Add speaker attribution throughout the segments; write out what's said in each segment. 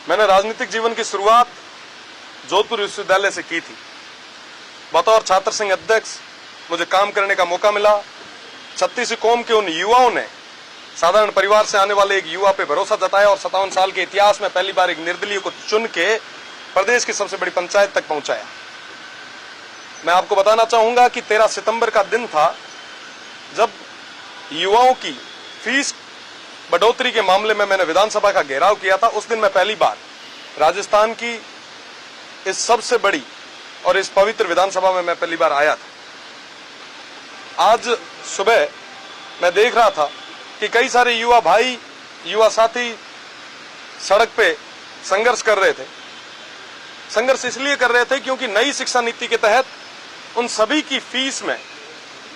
Speaker 1: मैंने राजनीतिक जीवन की शुरुआत जोधपुर विश्वविद्यालय से की थी। बतौर छात्र संघ अध्यक्ष मुझे काम करने का मौका मिला। छत्तीस कौम के उन युवाओं ने साधारण परिवार से आने वाले एक युवा पे भरोसा जताया और 57 साल के इतिहास में पहली बार एक निर्दलीय को चुन के प्रदेश की सबसे बड़ी पंचायत तक पहुंचाया। मैं आपको बताना चाहूंगा कि 13 सितंबर का दिन था जब युवाओं की फीस बढ़ोतरी के मामले में मैंने विधानसभा का घेराव किया था। उस दिन मैं पहली बार राजस्थान की इस सबसे बड़ी और इस पवित्र विधानसभा में मैं पहली बार आया था। आज सुबह मैं देख रहा था कि कई सारे युवा भाई, युवा साथी सड़क पे संघर्ष कर रहे थे। संघर्ष इसलिए कर रहे थे क्योंकि नई शिक्षा नीति के तहत उन सभी की फीस में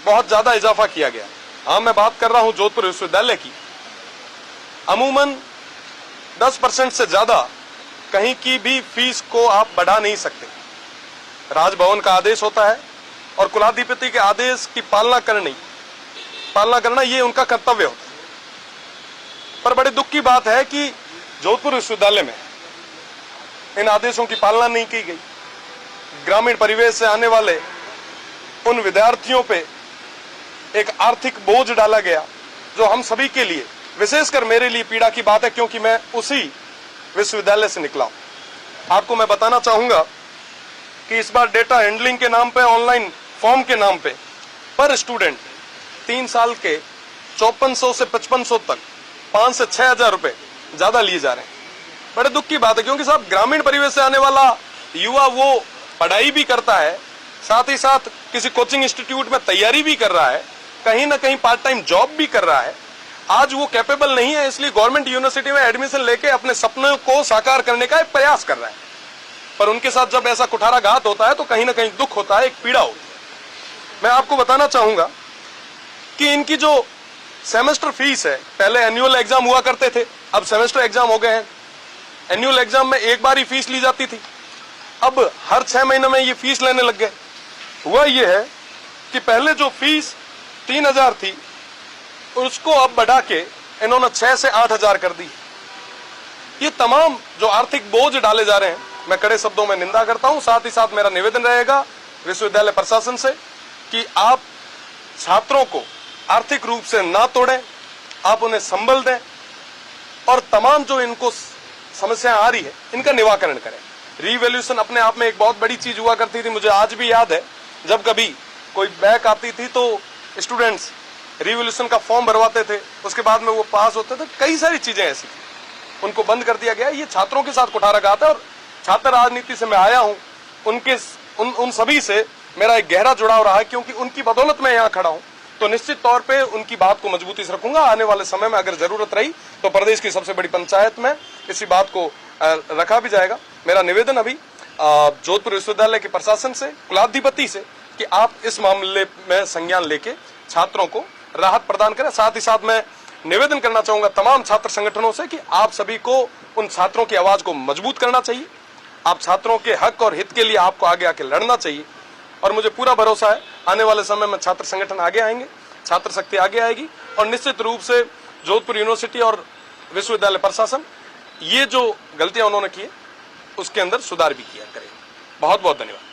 Speaker 1: बहुत ज्यादा इजाफा किया गया। हाँ, मैं बात कर रहा हूं जोधपुर विश्वविद्यालय की। अमूमन 10% से ज्यादा कहीं की भी फीस को आप बढ़ा नहीं सकते। राजभवन का आदेश होता है और कुलाधिपति के आदेश की पालना करना ये उनका कर्तव्य होता है। पर बड़े दुख की बात है कि जोधपुर विश्वविद्यालय में इन आदेशों की पालना नहीं की गई। ग्रामीण परिवेश से आने वाले उन विद्यार्थियों पे एक आर्थिक बोझ डाला गया जो हम सभी के लिए, विशेषकर मेरे लिए पीड़ा की बात है क्योंकि मैं उसी विश्वविद्यालय से निकला हूं। आपको मैं बताना चाहूंगा कि इस बार डेटा हैंडलिंग के नाम पे, ऑनलाइन फॉर्म के नाम पे पर स्टूडेंट 3 साल के 5400 से 5500 तक 5 से 6,000 रुपए ज्यादा लिए जा रहे हैं। बड़े दुख की बात है क्योंकि साहब ग्रामीण परिवेश से आने वाला युवा वो पढ़ाई भी करता है, साथ ही साथ किसी कोचिंग इंस्टीट्यूट में तैयारी भी कर रहा है, कहीं ना कहीं पार्ट टाइम जॉब भी कर रहा है। आज वो कैपेबल नहीं है, इसलिए गवर्नमेंट यूनिवर्सिटी में एडमिशन लेके अपने सपनों को साकार करने का एक प्रयास कर रहा है। पर उनके साथ जब ऐसा कुठाराघात होता है तो कहीं ना कहीं दुख होता है, एक पीड़ा होती है। मैं आपको बताना चाहूंगा कि इनकी जो सेमेस्टर फीस है, पहले एनुअल एग्जाम हुआ करते थे, अब सेमेस्टर एग्जाम हो गए हैं। एनुअल एग्जाम में एक बार ही फीस ली जाती थी, अब हर 6 महीने में ये फीस लेने लग गए। हुआ ये है कि पहले जो फीस 3,000 थी उसको अब बढ़ा के इन्होंने 6 से 8,000 कर दी। ये तमाम जो आर्थिक बोझ डाले जा रहे हैं, मैं कड़े शब्दों में निंदा करता हूं। साथ ही साथ मेरा निवेदन रहेगा विश्वविद्यालय प्रशासन से कि आप छात्रों को आर्थिक रूप से ना तोड़ें, आप उन्हें संबल दें और तमाम जो इनको समस्या आ रही है इनका निवारण करें। रीवैल्यूएशन अपने आप में एक बहुत बड़ी चीज हुआ करती थी। मुझे आज भी याद है जब कभी कोई बैक आती थी तो स्टूडेंट्स रीवैल्यूएशन का फॉर्म भरवाते थे, उसके बाद में वो पास होते थे। कई सारी चीजें ऐसी थी, उनको बंद कर दिया गया। ये छात्रों के साथ कुठाराघात है और छात्र राजनीति से मैं आया हूं, उन सभी से मेरा एक गहरा जुड़ाव रहा है क्योंकि उनकी बदौलत मैं यहाँ खड़ा हूं। तो निश्चित तौर पे उनकी बात को मजबूती से रखूंगा। आने वाले समय में अगर जरूरत रही तो प्रदेश की सबसे बड़ी पंचायत में इसी बात को रखा भी जाएगा। मेरा निवेदन अभी जोधपुर विश्वविद्यालय के प्रशासन से, कुलाधिपति से कि आप इस मामले में संज्ञान लेके छात्रों को राहत प्रदान करें। साथ ही साथ मैं निवेदन करना चाहूंगा तमाम छात्र संगठनों से कि आप सभी को उन छात्रों की आवाज को मजबूत करना चाहिए। आप छात्रों के हक और हित के लिए आपको आगे आके लड़ना चाहिए और मुझे पूरा भरोसा है आने वाले समय में छात्र संगठन आगे आएंगे, छात्र शक्ति आगे आएगी और निश्चित रूप से जोधपुर यूनिवर्सिटी और विश्वविद्यालय प्रशासन ये जो गलतियां उन्होंने की उसके अंदर सुधार भी किया करेगा। बहुत बहुत धन्यवाद।